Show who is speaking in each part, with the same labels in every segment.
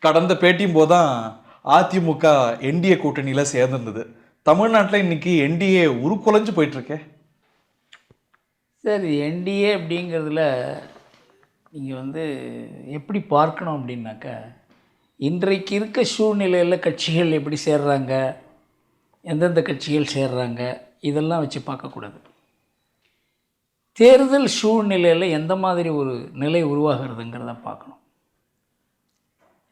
Speaker 1: கடந்த பேட்டியும் போதுதான் அதிமுக என்டிஏ கூட்டணியில சேர்ந்திருந்தது. தமிழ்நாட்டில் இன்னைக்கு என்டிஏ உருக்குலைஞ்சு போயிட்டு இருக்கே.
Speaker 2: சரி, என்டிஏ அப்படிங்கிறதுல நீங்கள் எப்படி பார்க்கணும் அப்படின்னாக்கா, இன்றைக்கு இருக்க சூழ்நிலையில் கட்சிகள் எப்படி சேர்றாங்க, எந்தெந்த கட்சிகள் சேர்றாங்க, இதெல்லாம் வச்சு பார்க்கக்கூடாது. தேர்தல் சூழ்நிலையில் எந்த மாதிரி ஒரு நிலை உருவாகிறதுங்கிறத பார்க்கணும்.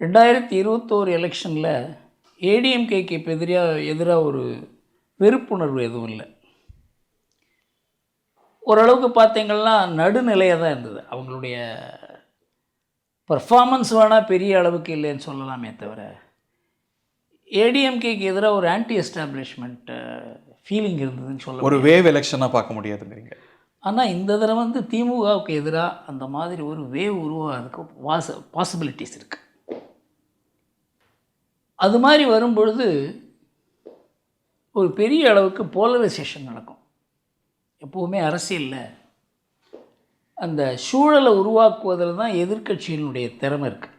Speaker 2: 2021 எலெக்ஷனில் ஏடிஎம்கேக்கு இப்போ எதிராக ஒரு வெறுப்புணர்வு எதுவும் இல்லை. ஓரளவுக்கு பார்த்தீங்கன்னா நடுநிலையாக தான் இருந்தது. அவங்களுடைய பர்ஃபார்மன்ஸ் வேணால் பெரிய அளவுக்கு இல்லைன்னு சொல்லலாமே தவிர, ஏடிஎம்கேக்கு எதிராக ஒரு ஆன்டி எஸ்டாப்ளிஷ்மெண்ட் ஃபீலிங் இருந்ததுன்னு சொல்ல
Speaker 1: ஒரு வேவ் எலெக்ஷனாக பார்க்க முடியாதுங்கிறீங்க.
Speaker 2: ஆனால் இந்த தடவை திமுகவுக்கு எதிராக அந்த மாதிரி ஒரு வேவ் உருவாகிறதுக்கு பாசிபிலிட்டிஸ் இருக்குது. அது மாதிரி வரும்பொழுது ஒரு பெரிய அளவுக்கு போலரைசேஷன் நடக்கும். எப்போவுமே அரசியலில் அந்த சூழலை உருவாக்குவதில் தான் எதிர்க்கட்சியினுடைய திறமை இருக்குது.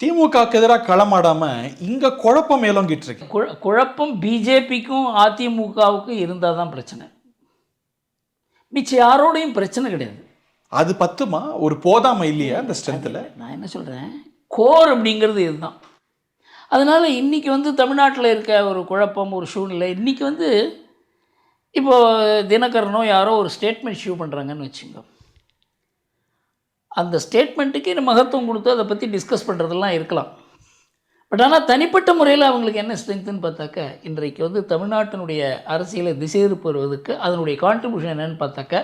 Speaker 1: திமுகவுக்கு எதிராக களமாடாமல் இங்கே குழப்பம் மேலோங்கிட்டு இருக்கு.
Speaker 2: குழப்பம் பிஜேபிக்கும் அதிமுகவுக்கும் இருந்தால் தான் பிரச்சனை. மிச்சம் யாரோடையும் பிரச்சனை கிடையாது.
Speaker 1: அது பத்துமா? ஒரு போதாமை இல்லையா அந்த ஸ்ட்ரென்த்தில்?
Speaker 2: நான் என்ன சொல்கிறேன், கோர் அப்படிங்கிறது இதுதான். அதனால் இன்றைக்கி தமிழ்நாட்டில் இருக்க ஒரு குழப்பம், ஒரு சூழ்நிலை, இன்றைக்கி இப்போது தினகரனோ யாரோ ஒரு ஸ்டேட்மெண்ட் இஷ்யூ பண்ணுறாங்கன்னு வச்சுங்க. அந்த ஸ்டேட்மெண்ட்டுக்கு மகத்துவம் கொடுத்து அதை பற்றி டிஸ்கஸ் பண்ணுறதெல்லாம் இருக்கலாம். பட் ஆனால் தனிப்பட்ட முறையில் அவங்களுக்கு என்ன ஸ்ட்ரென்த்துன்னு பார்த்தாக்க, இன்றைக்கு தமிழ்நாட்டினுடைய அரசியலை திசை திருப்புவதற்கு அதனுடைய கான்ட்ரிபியூஷன் என்னென்னு பார்த்தாக்க,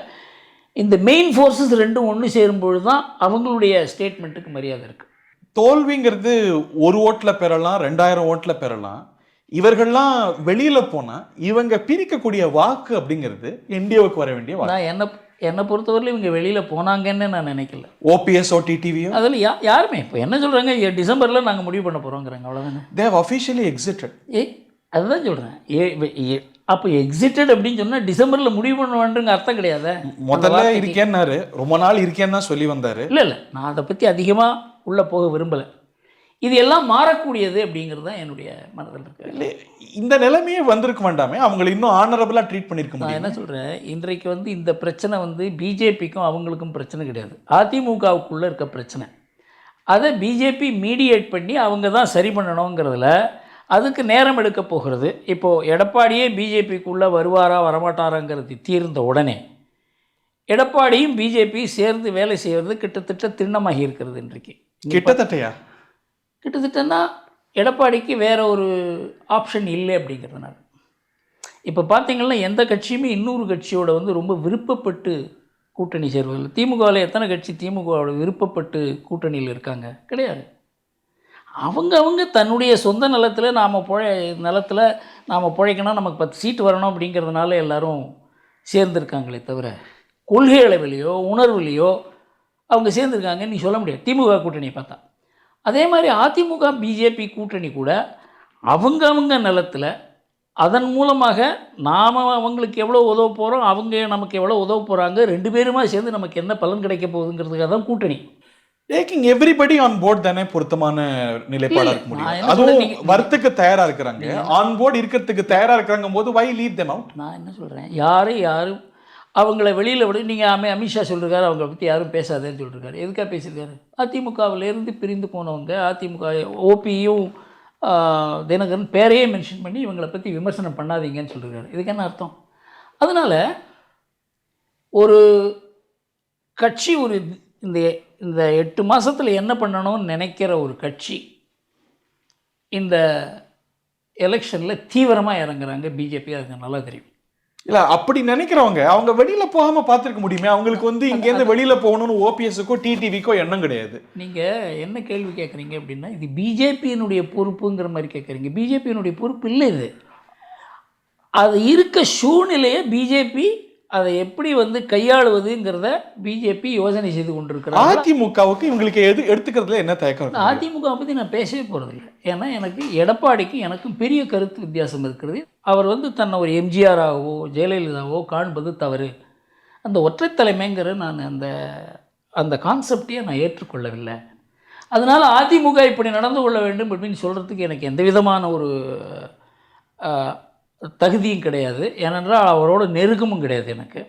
Speaker 2: இந்த மெயின் ஃபோர்ஸஸ் ரெண்டும் ஒன்று சேரும்பொழுது தான் அவங்களுடைய ஸ்டேட்மெண்ட்டுக்கு மரியாதை இருக்குது.
Speaker 1: தோல்விங்கிறது 1 ஓட்டில் பெறலாம், 2000 ஓட்டில் பெறலாம். இவர்கள்லாம் வெளியில் போனால் இவங்க பிரிக்கக்கூடிய வாக்கு அப்படிங்கிறது என்டிஏவுக்கு வர வேண்டிய வாக்கு.
Speaker 2: நான் என்னை பொறுத்தவரையில் இவங்க வெளியில் போனாங்கன்னு நான் நினைக்கல.
Speaker 1: ஓபிஎஸ்ஓ டிடிவியோ அதில்
Speaker 2: யாருமே இப்போ என்ன சொல்கிறாங்க, டிசம்பரில் நாங்கள் முடிவு பண்ண போகிறோங்கிறாங்க, அவ்வளோதானே.
Speaker 1: They have officially existed.
Speaker 2: அதுதான் சொல்கிறேன். அப்போ எக்ஸிட்டட் அப்படின்னு சொன்னால் டிசம்பரில் முடிவு பண்ண வேண்டுங்க அர்த்தம் கிடையாது.
Speaker 1: முதல்ல இருக்கேன்னாரு, ரொம்ப நாள் இருக்கேன்னு தான் சொல்லி வந்தார்.
Speaker 2: இல்லை நான் அதை பற்றி அதிகமாக உள்ளே போக விரும்பலை. இது எல்லாம் மாறக்கூடியது அப்படிங்கிறது தான் என்னுடைய மனதில் இருக்குது.
Speaker 1: இல்லை, இந்த நிலைமையே வந்திருக்க வேண்டாமே, அவங்களை இன்னும் ஆனரபிளாக ட்ரீட் பண்ணியிருக்க முடியும்.
Speaker 2: நான் என்ன சொல்கிறேன், இன்றைக்கு இந்த பிரச்சனை பிஜேபிக்கும் அவங்களுக்கும் பிரச்சனை கிடையாது, அதிமுகவுக்குள்ளே இருக்க பிரச்சனை. அதை பிஜேபி மீடியேட் பண்ணி அவங்க தான் சரி பண்ணணுங்கிறதுல அதுக்கு நேரம் எடுக்க போகிறது. இப்போது எடப்பாடியே பிஜேபிக்குள்ளே வருவாரா வரமாட்டாராங்கிறது தீர்ந்த உடனே எடப்பாடியும் பிஜேபி சேர்ந்து வேலை செய்வது கிட்டத்தட்ட திண்ணமாகி இருக்கிறது. இன்றைக்கு கிட்டத்தட்டன்னா எடப்பாடிக்கு வேறு ஒரு ஆப்ஷன் இல்லை அப்படிங்கிறதுனால. இப்போ பார்த்திங்கன்னா எந்த கட்சியுமே இன்னொரு கட்சியோட ரொம்ப விருப்பப்பட்டு கூட்டணி சேர்வதில்லை. திமுகவில் எத்தனை கட்சி திமுகவோட விருப்பப்பட்டு கூட்டணியில் இருக்காங்க? கிடையாது. அவங்க தன்னுடைய சொந்த நிலத்தில் நாம் பிழைக்கணும், நமக்கு 10 சீட்டு வரணும் அப்படிங்கிறதுனால எல்லோரும் சேர்ந்துருக்காங்களே தவிர, கொள்கை அளவிலையோ உணர்வுலையோ அவங்க சேர்ந்துருக்காங்கன்னு நீ சொல்ல முடியாது திமுக கூட்டணியை பார்த்தா. அதே மாதிரி அதிமுக பிஜேபி கூட்டணி கூட அவங்க நிலத்தில் அதன் மூலமாக நாம் அவங்களுக்கு எவ்வளோ உதவ போகிறோம், அவங்க நமக்கு எவ்வளோ உதவ போகிறாங்க, 2 பேருமா சேர்ந்து நமக்கு என்ன பலன் கிடைக்க போகுதுங்கிறதுக்காக தான் கூட்டணி.
Speaker 1: டேக்கிங் எவ்ரிபடி ஆன் போர்ட் தானே பொருத்தமான நிலைப்பாடாக இருக்க முடியும். அதுவும் வரத்துக்கு தயாராக இருக்கிறாங்க, ஆன் போர்டு இருக்கிறதுக்கு தயாராக இருக்கிறாங்க போது வை லீவ் தெம் அவுட்?
Speaker 2: நான் என்ன சொல்கிறேன், யாரும் அவங்கள வெளியில் விட, நீங்கள் அமித்ஷா சொல்லியிருக்காரு அவங்கள பற்றி யாரும் பேசாதேன்னு சொல்லியிருக்காரு. எதுக்காக பேசியிருக்காரு? அதிமுகவிலேருந்து பிரிந்து போனவங்க, அதிமுக ஓபியும் தினகரன் பேரையே மென்ஷன் பண்ணி இவங்களை பற்றி விமர்சனம் பண்ணாதீங்கன்னு சொல்லியிருக்காரு. இதுக்கு என்ன அர்த்தம்? அதனால் ஒரு கட்சி இந்த 8 மாதத்தில் என்ன பண்ணணும்னு நினைக்கிற ஒரு கட்சி இந்த எலெக்ஷனில் தீவிரமாக இறங்குறாங்க பிஜேபி. அதுக்கு நல்லா தெரியும்.
Speaker 1: இல்லை, அப்படி நினைக்கிறவங்க அவங்க வெளியில் போகாமல் பார்த்துருக்க முடியுமே. அவங்களுக்கு இங்கேருந்து வெளியில் போகணும்னு ஓபிஎஸ்க்கோ டிடிவிக்கோ எண்ணம் கிடையாது.
Speaker 2: நீங்கள் என்ன கேள்வி கேட்குறீங்க அப்படின்னா, இது பிஜேபியினுடைய பொறுப்புங்கிற மாதிரி கேட்குறீங்க. பிஜேபியினுடைய பொறுப்பு இல்லை இது. அது இருக்க சூழ்நிலையை பிஜேபி அதை எப்படி கையாளுவதுங்கிறத பிஜேபி யோசனை செய்து கொண்டிருக்கிறாங்க.
Speaker 1: அதிமுகவுக்கு இவங்களுக்கு எடுத்துக்கிறதுல என்ன தயக்கம்?
Speaker 2: அதிமுக பற்றி நான் பேசவே போகிறதில்லை. ஏன்னா எனக்கு எடப்பாடிக்கும் எனக்கும் பெரிய கருத்து வித்தியாசம் இருக்கிறது. அவர் தன்னை ஒரு எம்ஜிஆராகவோ ஜெயலலிதாவோ காண்பது தவறு. அந்த ஒற்றை தலைமைங்கிற நான் அந்த கான்செப்டையே நான் ஏற்றுக்கொள்ளவில்லை. அதனால் அதிமுக இப்படி நடந்து கொள்ள வேண்டும் அப்படின்னு சொல்கிறதுக்கு எனக்கு எந்த விதமான ஒரு தகுதியும் கிடையாது. ஏனென்றால் அவரோட நெருக்கமும் கிடையாது எனக்கு.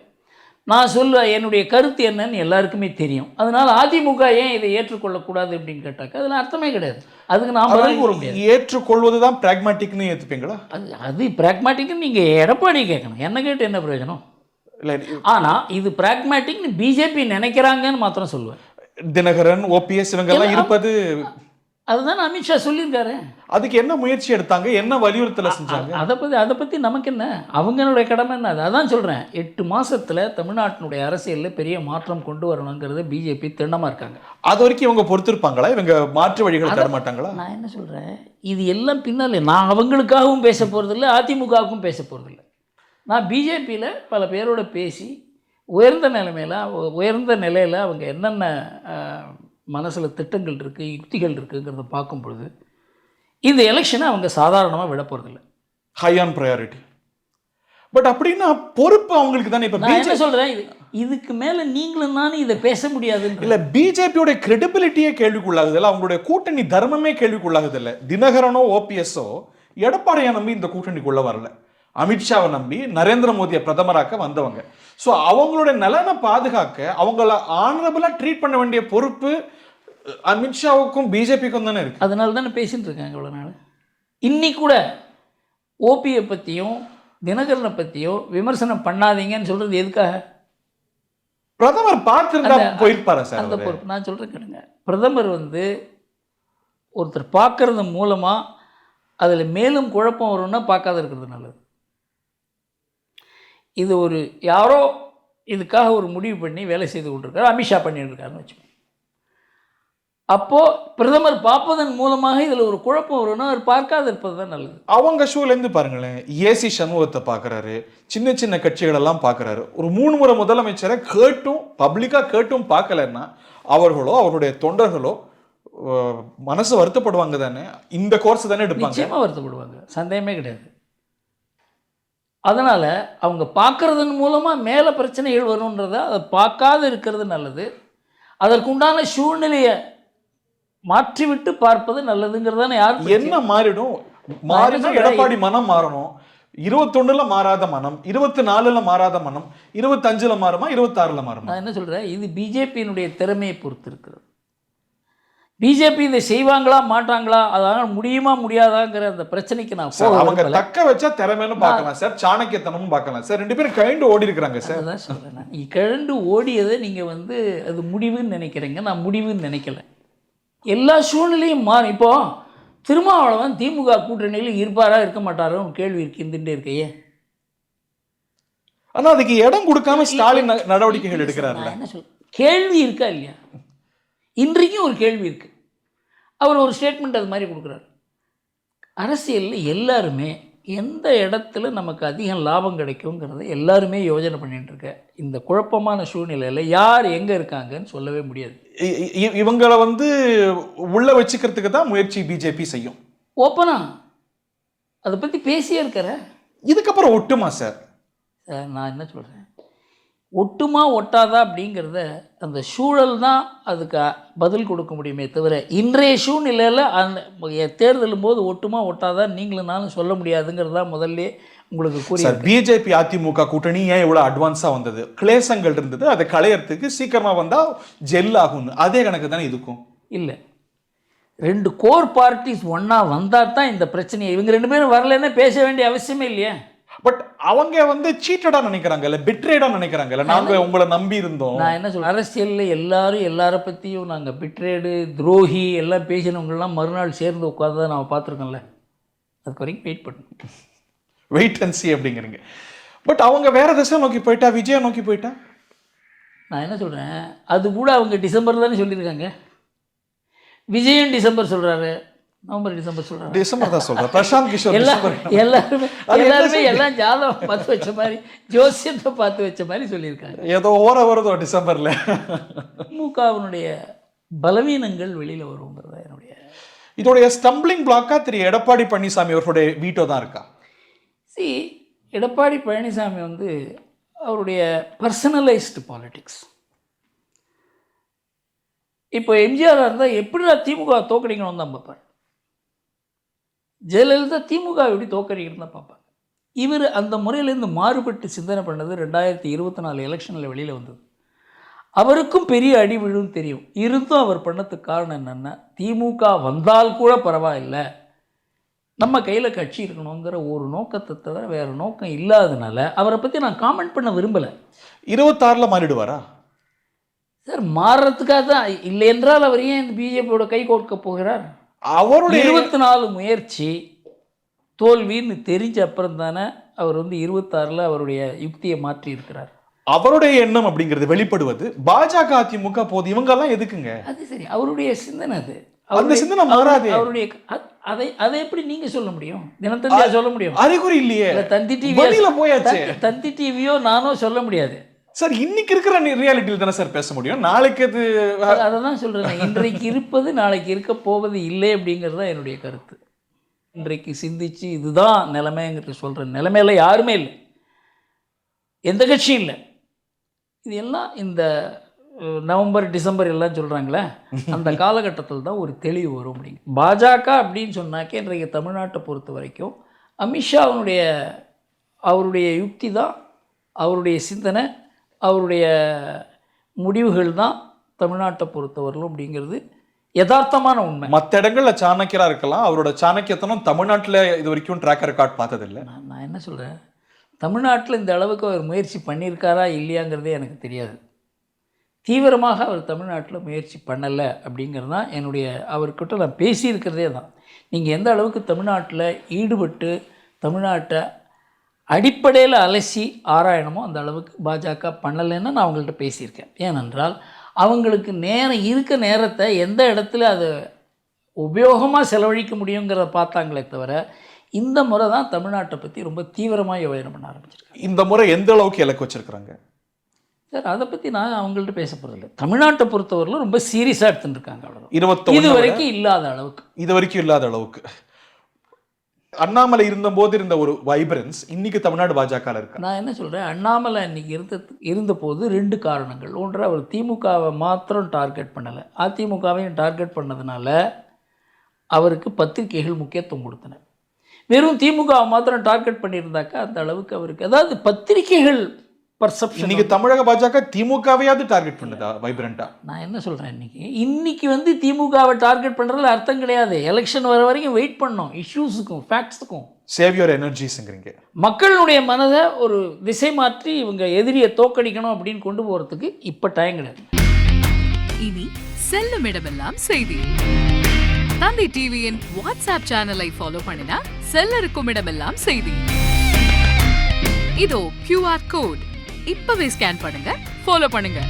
Speaker 2: நான் என்னுடைய கருத்து என்னன்னு எல்லாருக்குமே தெரியும். அதனால் அதிமுக ஏன் இதை ஏற்றுக்கொள்ளக்கூடாது அப்படின்னு கேட்டாக்க அதில் அர்த்தமே கிடையாது. அதுக்கு நான் பதில் கூற முடியாது.
Speaker 1: ஏற்றுக்கொள்வது தான் பிராக்மேட்டிக்னு ஏற்றுப்பீங்களா?
Speaker 2: அது பிராக்மேட்டிக்னு நீங்கள் எடப்பாடி கேட்கணும், என்ன கேட்டு என்ன பிரயோஜனம்?
Speaker 1: இல்லை,
Speaker 2: ஆனால் இது பிராக்மேட்டிக்னு பிஜேபி நினைக்கிறாங்கன்னு மாத்திரம் சொல்லுவேன்.
Speaker 1: தினகரன், ஓபிஎஸ் இவங்கெல்லாம் இருப்பது
Speaker 2: அதுதான் அமித்ஷா சொல்லியிருக்காரு.
Speaker 1: அதுக்கு என்ன முயற்சி எடுத்தாங்க, என்ன வலியுறுத்தலை செஞ்சாங்க?
Speaker 2: அதை பற்றி நமக்கு என்ன, அவங்களுடைய கடமை என்ன? அதான் சொல்கிறேன், 8 மாதத்தில் தமிழ்நாட்டினுடைய அரசியலில் பெரிய மாற்றம் கொண்டு வரணுங்கிறது பிஜேபி திண்ணமாக இருக்காங்க.
Speaker 1: அது வரைக்கும் இவங்க பொறுத்திருப்பாங்களா? இவங்க மாற்று வழிகளை தர மாட்டாங்களா?
Speaker 2: நான் என்ன சொல்கிறேன், இது எல்லாம் பின்னால் நான் அவங்களுக்காகவும் பேச போகிறதில்ல, அதிமுகவுக்கும் பேச போகிறதில்ல. நான் பிஜேபியில் பல பேரோட பேசி உயர்ந்த நிலையில் அவங்க என்னென்ன மனசில் திட்டங்கள் இருக்குது, யுக்திகள் இருக்குங்கிறத பார்க்கும் பொழுது இந்த எலெக்ஷனை அவங்க சாதாரணமாக விட போகிறதில்ல.
Speaker 1: High on priority. பட் அப்படின்னா பொறுப்பு அவங்களுக்கு தானே. இப்போ
Speaker 2: நான் என்ன சொல்கிறேன், இதுக்கு மேலே நீங்களும் நானும் இதை பேச முடியாது.
Speaker 1: இல்லை, பிஜேபியோட கிரெடிபிலிட்டியே கேள்விக்குள்ளாகுது இல்லை, அவங்களுடைய கூட்டணி தர்மமே கேள்விக்குள்ளாகுது இல்லை. தினகரனோ ஓபிஎஸ்ஸோ எடப்பாடியை நம்பி இந்த கூட்டணிக்குள்ளே வரல, அமித்ஷாவை நம்பி நரேந்திர மோடியை பிரதமராக்க வந்தவங்க. ஸோ அவங்களுடைய நலனை பாதுகாக்க அவங்கள ஆனரபிளாக ட்ரீட் பண்ண வேண்டிய பொறுப்பு அமித்ஷாவுக்கும் பிஜேபிக்கும் தானே இருக்குது.
Speaker 2: அதனால தானே பேசிட்டு இருக்காங்க இவ்வளோ நாள். இன்னைக்கு கூட ஓபியை பற்றியும் தினகரனை பற்றியும் விமர்சனம் பண்ணாதீங்கன்னு சொல்கிறது எதுக்காக?
Speaker 1: பிரதமர் பார்த்துருந்தா போயிருப்பாரா சார்?
Speaker 2: அந்த பொறுப்பு நான் சொல்கிறேன் கேளுங்க. பிரதமர் ஒருத்தர் பார்க்கறது மூலமாக அதில் மேலும் குழப்பம் வரும்னா பார்க்காத இருக்கிறது நல்லது. இது யாரோ இதுக்காக ஒரு முடிவு பண்ணி வேலை செய்து கொண்டிருக்காரு, அமித்ஷா பண்ணியிருக்காருன்னு வச்சுக்கோங்க. அப்போது பிரதமர் பார்ப்பதன் மூலமாக இதில் ஒரு குழப்பம் வரும்னா அவர் பார்க்காத இருப்பது தான் நல்லது.
Speaker 1: அவங்க ஷூலேருந்து பாருங்களேன், ஏசி சண்முகத்தை பார்க்குறாரு, சின்ன சின்ன கட்சிகளெல்லாம் பார்க்குறாரு. ஒரு 3 முறை முதலமைச்சரை பப்ளிக்காக கேட்டும் பார்க்கலன்னா அவர்களோ அவருடைய தொண்டர்களோ மனசு வருத்தப்படுவாங்க தானே. இந்த கோர்ஸ் தானே எடுப்பாங்க.
Speaker 2: நிச்சயமாக வருத்தப்படுவாங்க, சந்தேகமே கிடையாது. அதனால் அவங்க பார்க்குறதன் மூலமாக மேலே பிரச்சனைகள் வரும்ன்றதை அதை பார்க்காத இருக்கிறது நல்லது. அதற்குண்டான சூழ்நிலையை மாற்றிவிட்டு பார்ப்பது நல்லதுங்கிறதான. யார்
Speaker 1: என்ன மாறிடும்? எடப்பாடி மனம் மாறணும். 21ல் மாறாத மனம், 24ல் மாறாத மனம், 25ல் மாறுமா, 26ல் மாறுமா?
Speaker 2: நான் என்ன சொல்கிறேன், இது பிஜேபியினுடைய திறமையை பொறுத்து இருக்கிறது. பிஜேபி இதை செய்வாங்களா மாட்டாங்களா, அதனால் முடியுமா முடியாதாங்கிற அந்த பிரச்சனைக்கு நான்
Speaker 1: அவங்க தக்க வச்சா திறமைன்னு பார்க்கலாம் சார், சாணக்கியத்தனமும் பார்க்கலாம் சார். 2 பேரும் கழண்டு ஓடி இருக்கிறாங்க சார்.
Speaker 2: அதான் சொல்கிறேன், நீ கழண்டு ஓடியதை நீங்கள் அது முடிவுன்னு நினைக்கிறீங்க, நான் முடிவுன்னு நினைக்கல. எல்லா சூழ்நிலையும் மாறும். இப்போது திருமாவளவன் திமுக கூட்டணியில் இருப்பாரா இருக்க மாட்டாரோ கேள்வி இருந்துட்டே இருக்கையே.
Speaker 1: ஆனால் அதுக்கு இடம் கொடுக்காம ஸ்டாலின் நடவடிக்கைகள் எடுக்கிறாருல்ல.
Speaker 2: என்ன சொல், கேள்வி இருக்கா இல்லையா? இன்றைக்கும் ஒரு கேள்வி இருக்குது. அவர் ஒரு ஸ்டேட்மெண்ட் அது மாதிரி கொடுக்குறாரு. அரசியலில் எல்லாருமே எந்த இடத்துல நமக்கு அதிகம் லாபம் கிடைக்குங்கிறத எல்லாருமே யோஜனை பண்ணிட்டு இருக்க இந்த குழப்பமான சூழ்நிலையில் யார் எங்கே இருக்காங்கன்னு சொல்லவே முடியாது.
Speaker 1: இவங்களை உள்ள வச்சுக்கிறதுக்கு தான் முயற்சி பிஜேபி செய்யும்.
Speaker 2: ஓப்பனா அதை பற்றி பேசியே இருக்கிற.
Speaker 1: இதுக்கப்புறம் ஒட்டுமா சார்?
Speaker 2: நான் என்ன சொல்கிறேன், ஒட்டுமா ஒட்டாதா அப்படிங்கிறத அந்த சூழல் தான் அதுக்கு பதில் கொடுக்க முடியுமே தவிர இன்றைய சூழ்நிலையில் அந்த தேர்தலும் போது ஒட்டுமா ஒட்டாதான் நீங்களும் நானும் சொல்ல முடியாதுங்கிறதா முதல்ல உங்களுக்கு கூறிய.
Speaker 1: பிஜேபி அதிமுக கூட்டணி ஏன் இவ்வளோ அட்வான்ஸாக வந்தது? கிளேசங்கள் இருந்தது, அதை களையறதுக்கு சீக்கிரமாக வந்தால் ஜெல் ஆகும்னு. அதே கணக்கு தானே இதுக்கும்.
Speaker 2: இல்லை, 2 கோர் பார்ட்டிஸ் ஒன்றா வந்தால் தான் இந்த பிரச்சனையை. இவங்க 2 பேரும் வரலன்னா பேச வேண்டிய அவசியமே இல்லையா?
Speaker 1: பட் அவங்க சீட்டடா நினைக்கிறாங்கல்ல, பிட்ரேடா நினைக்கிறாங்கல்ல. நாங்கள் உங்களை நம்பி இருந்தோம்.
Speaker 2: நான் என்ன சொல்கிறேன், அரசியலில் எல்லாரை பற்றியும் நாங்கள் பிட்ரேடு துரோகி எல்லாம் பேசினவங்கெல்லாம் மறுநாள் சேர்ந்து உட்காந்து நான் பார்த்துருக்கோம்ல. அதுக்கு வரைக்கும் வெயிட் பண்ணு,
Speaker 1: வெயிட் அண்ட் சி அப்படிங்கிறீங்க. பட் அவங்க வேற திசை நோக்கி போயிட்டா, விஜயை நோக்கி போயிட்டா.
Speaker 2: நான் என்ன சொல்கிறேன், அது கூட அவங்க டிசம்பர் தானே சொல்லியிருக்காங்க. விஜயும் டிசம்பர் சொல்கிறாரு, நவம்பர் டிசம்பர் சொல்கிறாங்க.
Speaker 1: டிசம்பர் தான் சொல்கிறேன். பிரசாந்த் கிஷோர்
Speaker 2: எல்லாருமே எல்லாம் ஜாதகம் பார்த்து வச்ச மாதிரி, ஜோசியத்தை பார்த்து வச்ச மாதிரி சொல்லியிருக்காங்க.
Speaker 1: ஏதோ வருதோ டிசம்பரில்.
Speaker 2: திமுகவினுடைய பலவீனங்கள் வெளியில் வருங்கிறதா என்னுடைய.
Speaker 1: இதோடைய ஸ்டம்பிளிங் பிளாக்கா எடப்பாடி பழனிசாமி அவர்களுடைய வீட்டோ தான் இருக்கா?
Speaker 2: எடப்பாடி பழனிசாமி அவருடைய பர்சனலைஸ்டு பாலிடிக்ஸ். இப்போ எம்ஜிஆர் இருந்தால் எப்படிடா திமுக தோக்கடிக்கணும் தான் பார்ப்பார். ஜெயலலிதா திமுக எப்படி தோக்கடிக்கணும் தான் பார்ப்பாங்க. இவர் அந்த முறையிலேருந்து மாறுபட்டு சிந்தனை பண்ணது 2024 எலெக்ஷனில் வெளியில் வந்தது. அவருக்கும் பெரிய அடி விழுன்னு தெரியும். இருந்தும் அவர் பண்ணதுக்கு காரணம் என்னென்னா, திமுக வந்தால் கூட பரவாயில்லை, நம்ம கையில் கட்சி இருக்கணுங்கிற ஒரு நோக்கத்தை தவிர வேறு நோக்கம் இல்லாததுனால அவரை பற்றி நான் காமெண்ட் பண்ண விரும்பலை.
Speaker 1: 26 மாறிடுவாரா
Speaker 2: சார்? மாறுறதுக்காக தான். இல்லை என்றால் அவர் ஏன் இந்த பிஜேபியோட கை கோர்க்க போகிறார்?
Speaker 1: அவருடைய
Speaker 2: 24 முயற்சி தோல்வின்னு தெரிஞ்ச அப்புறம் தானே அவர் 26 அவருடைய யுக்தியை மாற்றி இருக்கிறார்.
Speaker 1: அவருடைய எண்ணம் அப்படிங்கிறது வெளிப்படுவது பாஜக அதிமுக போது இவங்கெல்லாம் எதுக்குங்க?
Speaker 2: அது சரி, அவருடைய சிந்தனை அது.
Speaker 1: அந்த சிந்தனை மாறாதே.
Speaker 2: அவருடைய அதை எப்படி நீங்க சொல்ல முடியும்? தினத்தந்தியா சொல்ல முடியும்?
Speaker 1: அறிகுறி இல்லையே.
Speaker 2: தந்தி டிவியில
Speaker 1: போயாச்சு.
Speaker 2: தந்தி டிவியோ நானோ சொல்ல முடியாது
Speaker 1: சார். இன்னைக்கு இருக்கிற ரியாலிட்டியில் தானே சார் பேச முடியும். நாளைக்கு அது
Speaker 2: அதை தான் சொல்றேன். இன்றைக்கு இருப்பது நாளைக்கு இருக்க போவது இல்லை அப்படிங்கிறது தான் என்னுடைய கருத்து. இன்றைக்கு சிந்திச்சு இதுதான் நிலைமைங்கிறது சொல்கிறேன். நிலைமையில யாருமே இல்லை, எந்த கட்சியும் இல்லை. இது எல்லாம் இந்த நவம்பர் டிசம்பர் எல்லாம் சொல்கிறாங்களே, அந்த காலகட்டத்தில் தான் ஒரு தெளிவு வரும் அப்படிங்க. பாஜக அப்படின்னு சொன்னாக்கே இன்றைக்கு தமிழ்நாட்டை பொறுத்த வரைக்கும் அமித்ஷா அவருடைய யுக்தி தான், அவருடைய சிந்தனை, அவருடைய முடிவுகள் தான் தமிழ்நாட்டை பொறுத்தவரையிலும் அப்படிங்கிறது யதார்த்தமான உண்மை.
Speaker 1: மற்ற இடங்கள்ல சாணக்கியரா இருக்கலாம், அவரோட சாணக்கியத்தனம் தமிழ்நாட்டில் இது வரைக்கும் ட்ராக் ரெக்கார்ட் பார்த்ததில்லை.
Speaker 2: நான் என்ன சொல்கிறேன், தமிழ்நாட்டில் இந்த அளவுக்கு அவர் முயற்சி பண்ணியிருக்காரா இல்லையாங்கிறதே எனக்கு தெரியாது. தீவிரமாக அவர் தமிழ்நாட்டில் முயற்சி பண்ணலை அப்படிங்கிறது தான் என்னுடைய அவர்கிட்ட நான் பேசியிருக்கிறதே தான். நீங்கள் எந்த அளவுக்கு தமிழ்நாட்டில் ஈடுபட்டு தமிழ்நாட்டை அடிப்படையில் அலசி ஆராயணுமோ அந்த அளவுக்கு பாஜக பண்ணலைன்னு நான் அவங்கள்ட்ட பேசியிருக்கேன். ஏனென்றால் அவங்களுக்கு நேரத்தை எந்த இடத்துல அதை உபயோகமாக செலவழிக்க முடியுங்கிறத பார்த்தாங்களே தவிர இந்த முறை தான் தமிழ்நாட்டை பற்றி ரொம்ப தீவிரமாக யோசனை பண்ண ஆரம்பிச்சிருக்காங்க.
Speaker 1: இந்த முறை எந்த அளவுக்கு இலக்கு வச்சுருக்குறாங்க
Speaker 2: சார்? அதை பற்றி நான் அவங்கள்ட்ட பேச போகிறதில்லை. தமிழ்நாட்டை பொறுத்தவரையிலும் ரொம்ப சீரியஸாக எடுத்துட்டு இருக்காங்க. அவ்வளோ இது வரைக்கும் இல்லாத அளவுக்கு அண்ணாமலை இருந்தபோது இருந்த ஒரு வைப்ரன்ஸ் இன்னைக்கு தமிழ்நாடு பாஜக இருக்கு. நான் என்ன சொல்கிறேன், அண்ணாமலை இன்னைக்கு இருந்தபோது 2 காரணங்கள். ஒன்று, அவர் திமுகவை மாத்திரம் டார்கெட் பண்ணலை, அதிமுகவையும் டார்கெட் பண்ணதுனால அவருக்கு பத்திரிகைகள் முக்கியத்துவம் கொடுத்தன. வெறும் திமுகவை மாத்திரம் டார்கெட் பண்ணியிருந்தாக்கா அந்த அளவுக்கு அவருக்கு, அதாவது பத்திரிகைகள் பர்செப்ஷன். இன்னைக்கு தமிழக பாஜக திமுகவையாவது டார்கெட் பண்ணுதா வைப்ரண்டா? நான் என்ன சொல்கிறேன், இன்னைக்கு திமுகவை டார்கெட் பண்ணுறதுல அர்த்தம் கிடையாது. எலெக்ஷன் வர வரைக்கும் வெயிட் பண்ணோம், இஷ்யூஸுக்கும் ஃபேக்ட்ஸுக்கும். Save your எனர்ஜிஸ்ங்கிறீங்க. மக்களுடைய மனதை ஒரு திசை மாற்றி இவங்க எதிரியை தோக்கடிக்கணும் அப்படின்னு கொண்டு போகிறதுக்கு இப்போ டைம் கிடையாது.
Speaker 3: இனி செல்லும் இடமெல்லாம் செய்தி. தந்தி டிவியின் வாட்ஸ்அப் சேனலை ஃபாலோ பண்ணினா செல்லருக்கும் இடமெல்லாம் செய்தி. இதோ QR கோட் இப்பவே ஸ்கேன் பண்ணுங்க, ஃபாலோ பண்ணுங்க.